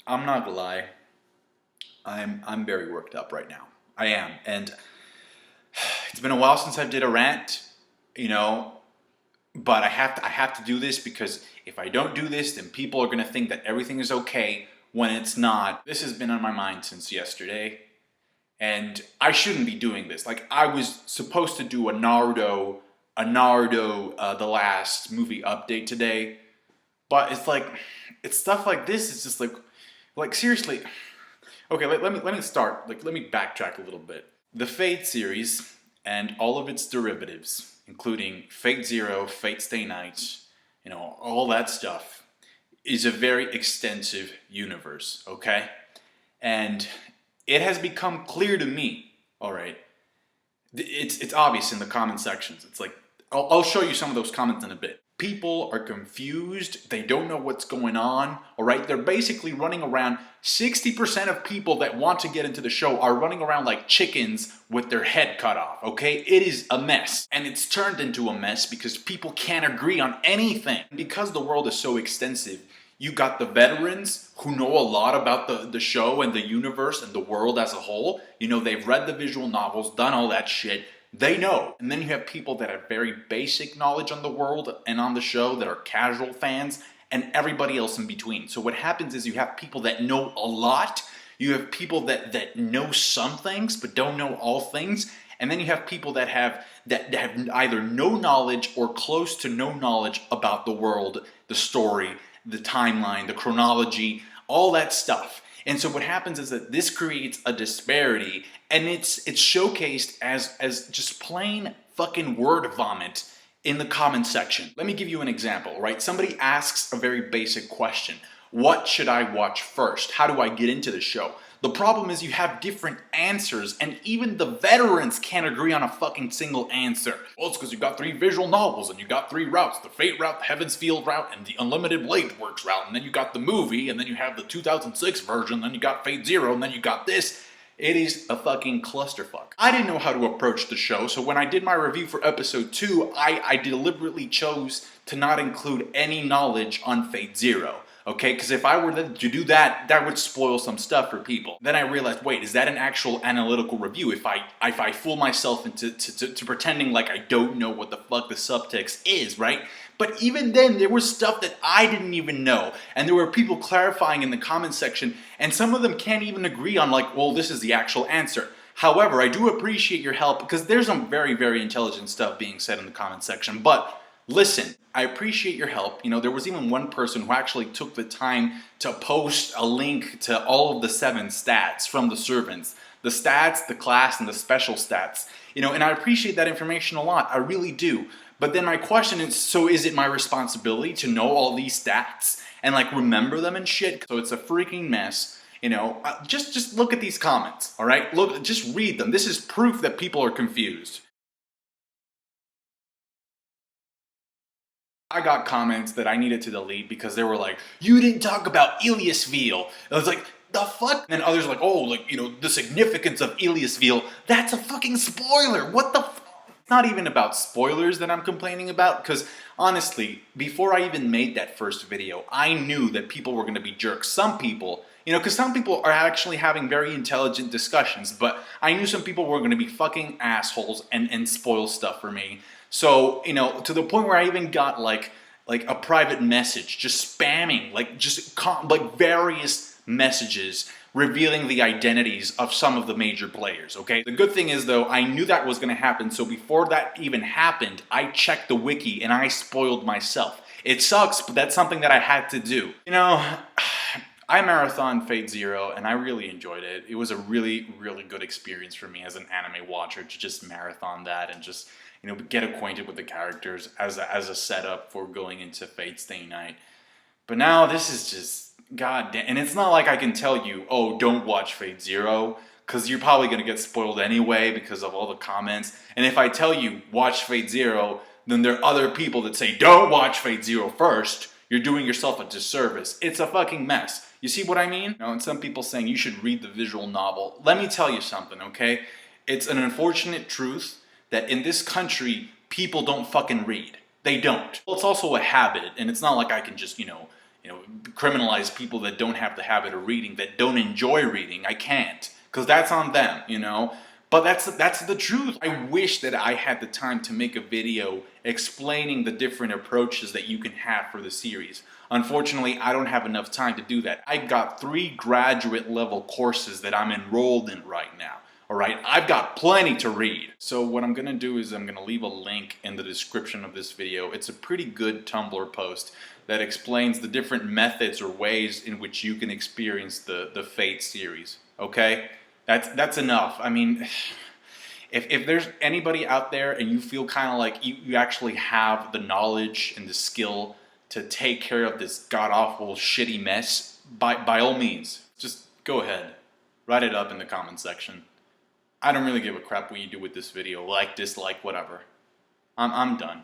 I'm not gonna lie. I'm very worked up right now. I am, and it's been a while since I did a rant, you know. But I have to do this because if I don't do this, then people are gonna think that everything is okay when it's not. This has been on my mind since yesterday, and I shouldn't be doing this. Like I was supposed to do a Naruto, the last movie update today, but it's like it's stuff like this. It's just like seriously. Okay, let me start. Like, let me backtrack a little bit. The Fate series and all of its derivatives, including Fate Zero, Fate Stay Night, all that stuff, is a very extensive universe, okay? And it has become clear to me, all right? It's obvious in the comment sections. It's like, I'll show you some of those comments in a bit. People are confused. They don't know what's going on. All right. They're basically running around. 60% of people that want to get into the show are running around like chickens with their head cut off. Okay. It is a mess. And it's turned into a mess because people can't agree on anything. Because the world is so extensive, you got the veterans who know a lot about the show and the universe and the world as a whole. They've read the visual novels, done all that shit. They know. And then you have people that have very basic knowledge on the world and on the show that are casual fans, and everybody else in between. So what happens is you have people that know a lot, you have people that know some things but don't know all things, and then you have people that have either no knowledge or close to no knowledge about the world, the story, the timeline, the chronology, all that stuff. And so what happens is that this creates a disparity, and it's showcased as just plain fucking word vomit in the comment section. Let me give you an example, right? Somebody asks a very basic question. What should I watch first? How do I get into the show? The problem is you have different answers, and even the veterans can't agree on a fucking single answer. Well, it's because you got 3 visual novels, and you got 3 routes. The Fate route, the Heaven's Field route, and the Unlimited Blade Works route. And then you got the movie, and then you have the 2006 version, then you got Fate Zero, and then you got this. It is a fucking clusterfuck. I didn't know how to approach the show, so when I did my review for episode 2, I deliberately chose to not include any knowledge on Fate Zero. Okay, because if I were to do that, that would spoil some stuff for people. Then I realized, wait, is that an actual analytical review? If I fool myself into pretending like I don't know what the fuck the subtext is, right? But even then, there was stuff that I didn't even know. And there were people clarifying in the comment section, and some of them can't even agree on like, well, this is the actual answer. However, I do appreciate your help because there's some very, very intelligent stuff being said in the comment section. But listen, I appreciate your help. There was even one person who actually took the time to post a link to all of the 7 stats from the servants. The stats, the class, and the special stats. And I appreciate that information a lot. I really do. But then my question is, so is it my responsibility to know all these stats and like remember them and shit? So it's a freaking mess. Just look at these comments, all right? Look, just read them. This is proof that people are confused. I got comments that I needed to delete because they were like, you didn't talk about Iliasville. I was like, the fuck? And others were like, oh, like, the significance of Iliasville. That's a fucking spoiler. What the fuck? It's not even about spoilers that I'm complaining about, because honestly, before I even made that first video, I knew that people were going to be jerks. Some people, because some people are actually having very intelligent discussions, but I knew some people were going to be fucking assholes and spoil stuff for me. So, to the point where I even got like a private message, just spamming, like various messages revealing the identities of some of the major players, okay? The good thing is though, I knew that was gonna happen, so before that even happened, I checked the wiki and I spoiled myself. It sucks, but that's something that I had to do. I marathoned Fate Zero and I really enjoyed it. It was a really, really good experience for me as an anime watcher to just marathon that and just, get acquainted with the characters as a setup for going into Fate Stay Night. But now this is just, god damn, and it's not like I can tell you, oh, don't watch Fate Zero, because you're probably going to get spoiled anyway because of all the comments. And if I tell you, watch Fate Zero, then there are other people that say, don't watch Fate Zero first. You're doing yourself a disservice. It's a fucking mess. You see what I mean? And some people saying you should read the visual novel. Let me tell you something, okay? It's an unfortunate truth that in this country, people don't fucking read. They don't. Well, it's also a habit, and it's not like I can just, criminalize people that don't have the habit of reading, that don't enjoy reading. I can't, because that's on them. But that's the truth. I wish that I had the time to make a video explaining the different approaches that you can have for the series. Unfortunately, I don't have enough time to do that. I've got 3 graduate level courses that I'm enrolled in right now. Alright, I've got plenty to read. So what I'm going to do is I'm going to leave a link in the description of this video. It's a pretty good Tumblr post that explains the different methods or ways in which you can experience the Fate series. Okay? That's enough. I mean, if there's anybody out there and you feel kind of like you actually have the knowledge and the skill to take care of this god-awful shitty mess, by all means, just go ahead. Write it up in the comment section. I don't really give a crap what you do with this video. Like, dislike, whatever. I'm done.